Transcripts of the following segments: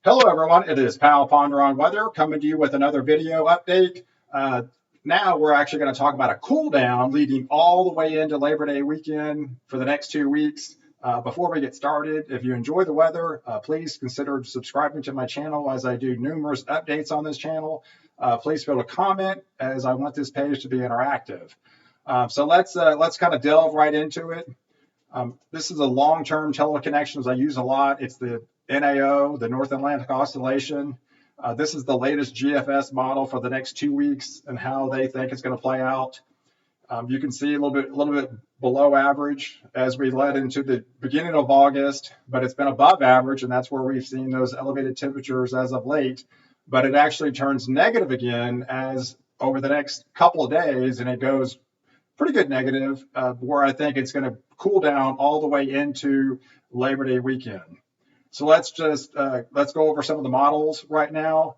Hello, everyone. It is Pal Ponder on Weather coming to you with another video update. Uh, Now we're actually going to talk about a cool down leading all the way into Labor Day weekend for the next 2 weeks. Before we get started, if you enjoy the weather, please consider subscribing to my channel as I do numerous updates on this channel. Please feel to comment as I want this page to be interactive. So let's kind of delve right into it. This is a long-term teleconnections I use a lot. It's the NAO, the North Atlantic Oscillation. This is the latest GFS model for the next 2 weeks and how they think it's going to play out. You can see a little bit below average as we led into the beginning of August, but it's been above average, and that's where we've seen those elevated temperatures as of late. But it actually turns negative again as over the next couple of days, and it goes pretty good negative, where I think it's going to cool down all the way into Labor Day weekend. So let's go over some of the models right now.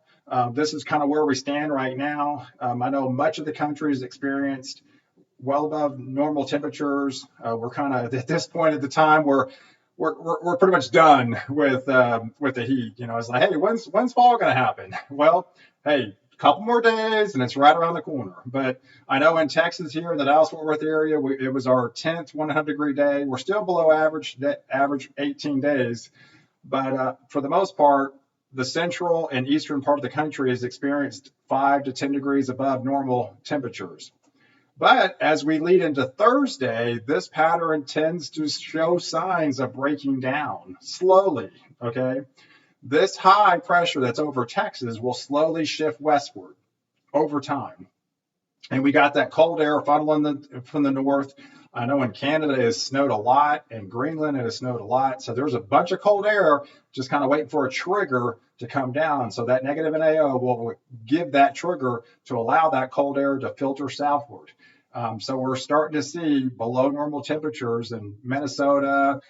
This is kind of where we stand right now. I know much of the country has experienced well above normal temperatures. We're kind of at this point at the time we're pretty much done with the heat. You know, it's like, hey, when's fall going to happen? Well, hey, couple more days and it's right around the corner. But I know in Texas here in the Dallas-Fort Worth area, it was our 10th 100-degree day. We're still below average 18 days. But for the most part, the central and eastern part of the country has experienced 5 to 10 degrees above normal temperatures. But as we lead into Thursday, this pattern tends to show signs of breaking down slowly, okay? This high pressure that's over Texas will slowly shift westward over time. And we got that cold air funneling from the north. I know in Canada it has snowed a lot, and Greenland it has snowed a lot. So there's a bunch of cold air just kind of waiting for a trigger to come down. So that negative NAO will give that trigger to allow that cold air to filter southward. So we're starting to see below normal temperatures in Minnesota,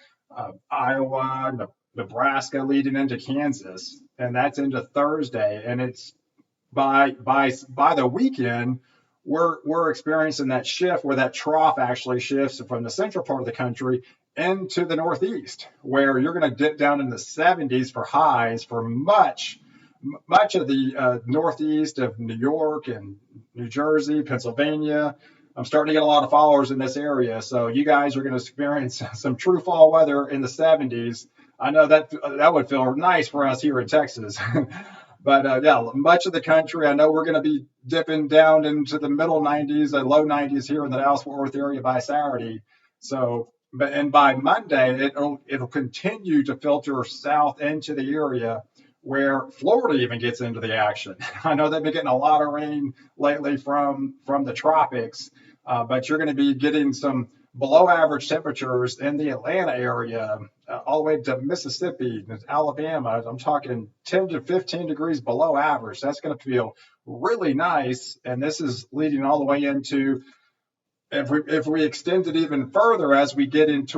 Iowa, Nebraska leading into Kansas, and that's into Thursday. And it's by the weekend, we're experiencing that shift where that trough actually shifts from the central part of the country into the northeast, where you're going to dip down in the 70s for highs for much of the northeast of New York and New Jersey, Pennsylvania. I'm starting to get a lot of followers in this area, so you guys are going to experience some true fall weather in the 70s. I know that would feel nice for us here in Texas. But yeah, much of the country, I know we're going to be dipping down into the middle 90s and low 90s here in the Dallas-Fort Worth area by Saturday. So, and by Monday, it'll continue to filter south into the area where Florida even gets into the action. I know they've been getting a lot of rain lately from the tropics, but you're going to be getting some below average temperatures in the Atlanta area, all the way to Mississippi, Alabama. I'm talking 10 to 15 degrees below average. That's going to feel really nice. And this is leading all the way into, if we extend it even further as we get in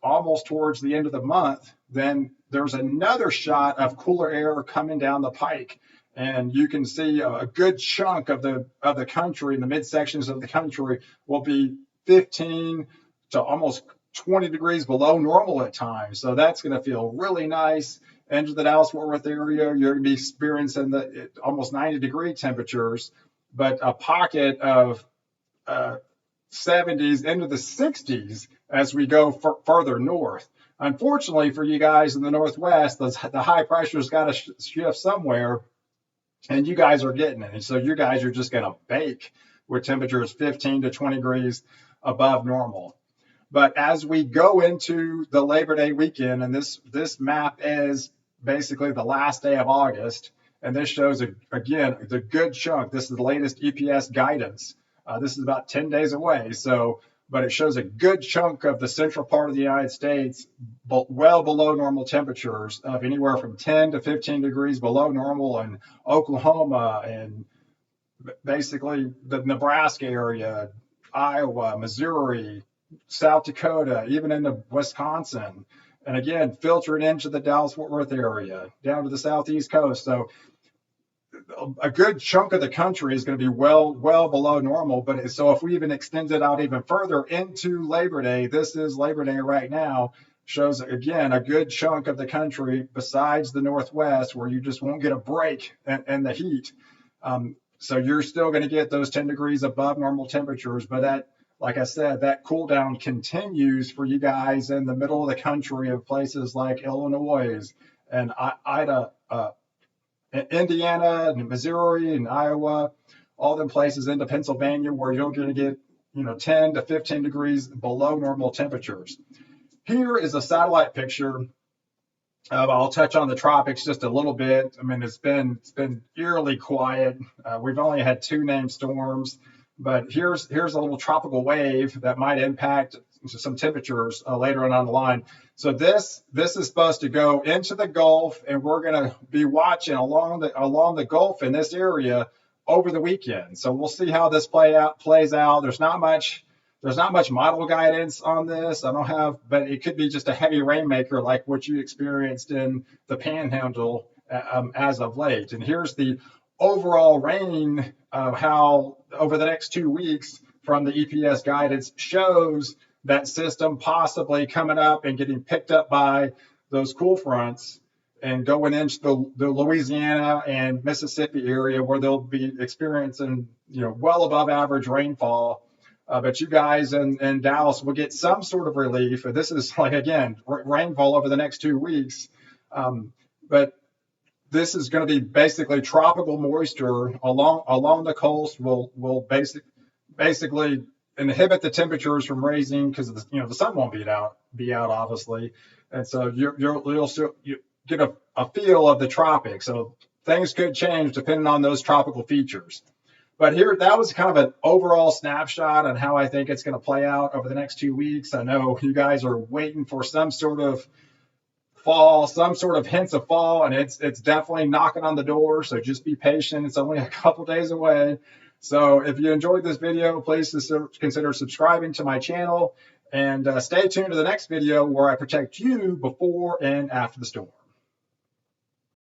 almost towards the end of the month, then there's another shot of cooler air coming down the pike. And you can see a good chunk of the country, in the midsections of the country, will be 15 to almost 20 degrees below normal at times. So that's going to feel really nice. Into the Dallas-Fort Worth area, you're going to be experiencing the almost 90-degree temperatures, but a pocket of 70s into the 60s as we go further north. Unfortunately for you guys in the Northwest, the high pressure's got to shift somewhere, and you guys are getting it. And so you guys are just going to bake with temperatures 15 to 20 degrees above normal. But as we go into the Labor Day weekend, and this map is basically the last day of August, and this shows, again, the good chunk. This is the latest EPS guidance. This is about 10 days away. But it shows a good chunk of the central part of the United States well below normal temperatures of anywhere from 10 to 15 degrees below normal in Oklahoma and basically the Nebraska area, Iowa, Missouri, South Dakota, even into Wisconsin. And again, filtering into the Dallas-Fort Worth area, down to the southeast coast. So a good chunk of the country is going to be well below normal. But so if we even extend it out even further into Labor Day, this is Labor Day right now, shows, again, a good chunk of the country besides the Northwest where you just won't get a break in the heat. So you're still going to get those 10 degrees above normal temperatures, but that, like I said, that cool down continues for you guys in the middle of the country of places like Illinois and Indiana and Missouri and Iowa, all them places into Pennsylvania where you're going to get 10 to 15 degrees below normal temperatures. Here is a satellite picture. I'll touch on the tropics just a little bit. I mean, it's been eerily quiet. We've only had 2 named storms, but here's a little tropical wave that might impact some temperatures later on the line. So this is supposed to go into the Gulf, and we're going to be watching along the Gulf in this area over the weekend. So we'll see how this plays out. There's not much model guidance on this. I don't have, but it could be just a heavy rainmaker like what you experienced in the Panhandle as of late. And here's the overall rain of how over the next 2 weeks from the EPS guidance shows that system possibly coming up and getting picked up by those cool fronts and going into the Louisiana and Mississippi area where they'll be experiencing, well above average rainfall. But you guys in Dallas will get some sort of relief. This is rainfall over the next 2 weeks. But this is going to be basically tropical moisture along the coast will basically inhibit the temperatures from raising because the sun won't be out obviously, and so you'll get a feel of the tropics. So things could change depending on those tropical features. But here, that was kind of an overall snapshot on how I think it's going to play out over the next 2 weeks. I know you guys are waiting for some sort of fall, some sort of hints of fall, and it's definitely knocking on the door. So just be patient. It's only a couple days away. So if you enjoyed this video, please consider subscribing to my channel and stay tuned to the next video where I protect you before and after the storm.